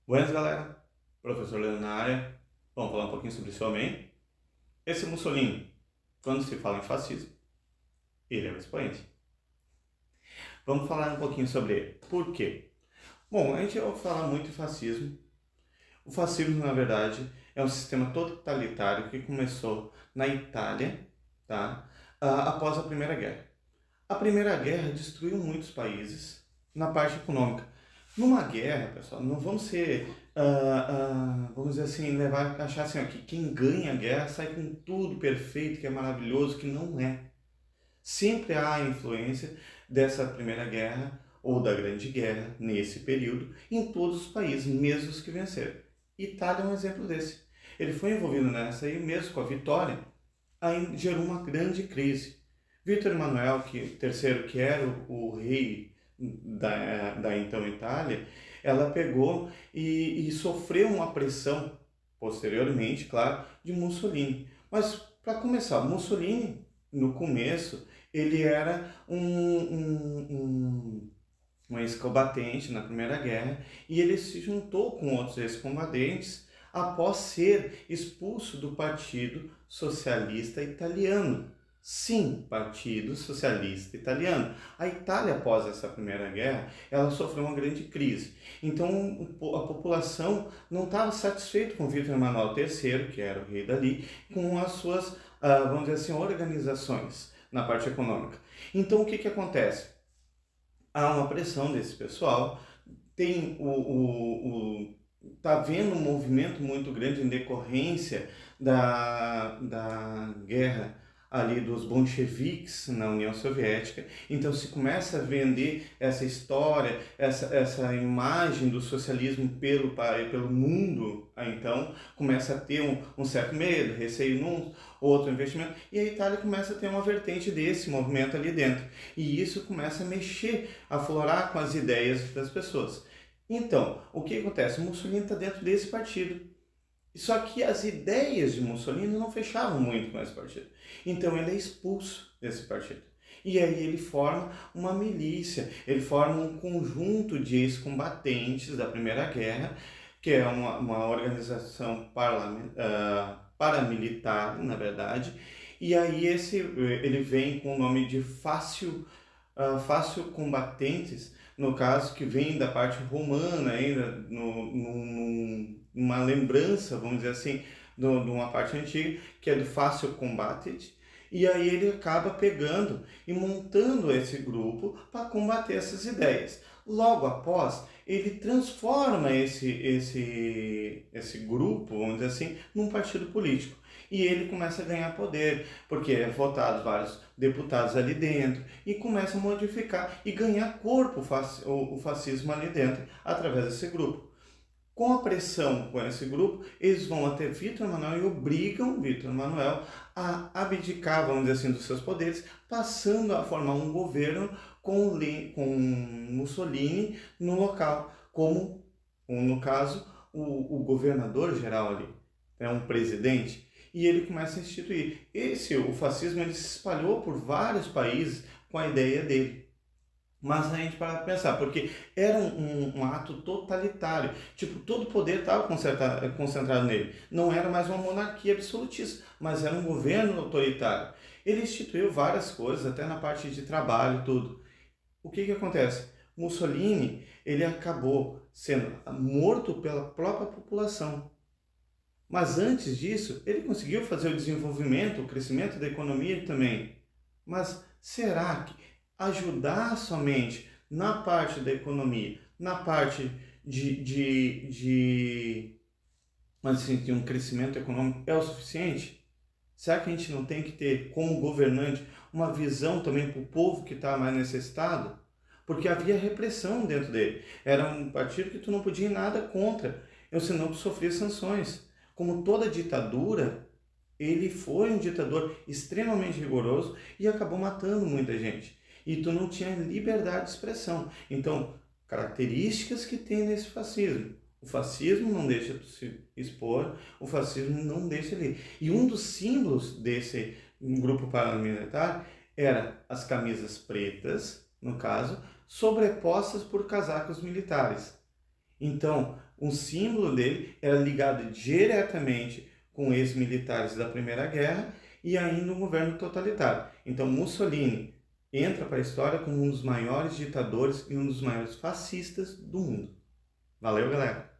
Buenas, galera. Professor Leandro na área. Vamos falar um pouquinho sobre esse homem aí? Esse Mussolini, quando se fala em fascismo, ele é o expoente. Vamos falar um pouquinho sobre ele. Por quê? Bom, a gente vai falar muito em fascismo. O fascismo, na verdade, é um sistema totalitário que começou na Itália, tá? Após a Primeira Guerra. A Primeira Guerra destruiu muitos países na parte econômica. Numa guerra, pessoal, não vamos ser, vamos dizer assim, levar, achar assim, ó, que quem ganha a guerra sai com tudo perfeito, que é maravilhoso, que não é. Sempre há a influência dessa Primeira Guerra ou da Grande Guerra, nesse período, em todos os países, mesmo os que venceram. Itália é um exemplo desse. Ele foi envolvido nessa e mesmo com a vitória, aí gerou uma grande crise. Vítor Emanuel III, que era o rei da então Itália, ela pegou e sofreu uma pressão, posteriormente, claro, de Mussolini. Mas, para começar, Mussolini, no começo, ele era um ex-combatente na Primeira Guerra e ele se juntou com outros ex-combatentes após ser expulso do Partido Socialista Italiano. Sim, Partido Socialista Italiano. A Itália, após essa Primeira Guerra, ela sofreu uma grande crise. Então, a população não estava satisfeita com Vítor Emanuel III, que era o rei dali, com as suas, vamos dizer assim, organizações na parte econômica. Então, o que acontece? Há uma pressão desse pessoal, tem tá havendo um movimento muito grande em decorrência da guerra ali dos bolcheviques na União Soviética. Então se começa a vender essa história, essa imagem do socialismo pelo mundo. Então começa a ter um certo medo, receio num outro investimento, e a Itália começa a ter uma vertente desse movimento ali dentro. E isso começa a mexer, a florar com as ideias das pessoas. Então, o que acontece? O Mussolini está dentro desse partido. Só que as ideias de Mussolini não fechavam muito com esse partido. Então ele é expulso desse partido. E aí ele forma uma milícia, ele forma um conjunto de ex-combatentes da Primeira Guerra, que é uma organização paramilitar, na verdade. E aí ele vem com o nome de Fácil Combatentes, no caso, que vem da parte romana ainda, numa lembrança, vamos dizer assim, de uma parte antiga, que é do Fácil Combated, e aí ele acaba pegando e montando esse grupo para combater essas ideias. Logo após, ele transforma esse grupo, vamos dizer assim, num partido político. E ele começa a ganhar poder, porque é votado vários deputados ali dentro, e começa a modificar e ganhar corpo o fascismo ali dentro, através desse grupo. Com a pressão com esse grupo, eles vão até Vítor Emanuel e obrigam Vítor Emanuel a abdicar, vamos dizer assim, dos seus poderes, passando a formar um governo com Mussolini no local, como, no caso, o governador geral ali, é um presidente, e ele começa a instituir. O fascismo, ele se espalhou por vários países com a ideia dele. Mas a gente para pensar, porque era um ato totalitário, tipo, todo o poder estava concentrado nele. Não era mais uma monarquia absolutista, mas era um governo autoritário. Ele instituiu várias coisas, até na parte de trabalho, tudo. O que acontece? Mussolini, ele acabou sendo morto pela própria população. Mas antes disso, ele conseguiu fazer o desenvolvimento, o crescimento da economia também. Mas será que ajudar somente na parte da economia, na parte assim, de um crescimento econômico é o suficiente? Será que a gente não tem que ter, como governante, uma visão também para o povo que está mais necessitado? Porque havia repressão dentro dele. Era um partido que tu não podia ir nada contra, senão tu sofria sanções. Como toda ditadura, ele foi um ditador extremamente rigoroso e acabou matando muita gente. E tu não tinha liberdade de expressão. Então, características que tem nesse fascismo. O fascismo não deixa tu se expor, o fascismo não deixa ali. E um dos símbolos desse grupo paramilitar era as camisas pretas, no caso, sobrepostas por casacos militares. Então, O símbolo dele era ligado diretamente com ex-militares da Primeira Guerra e ainda um governo totalitário. Então Mussolini entra para a história como um dos maiores ditadores e um dos maiores fascistas do mundo. Valeu, galera!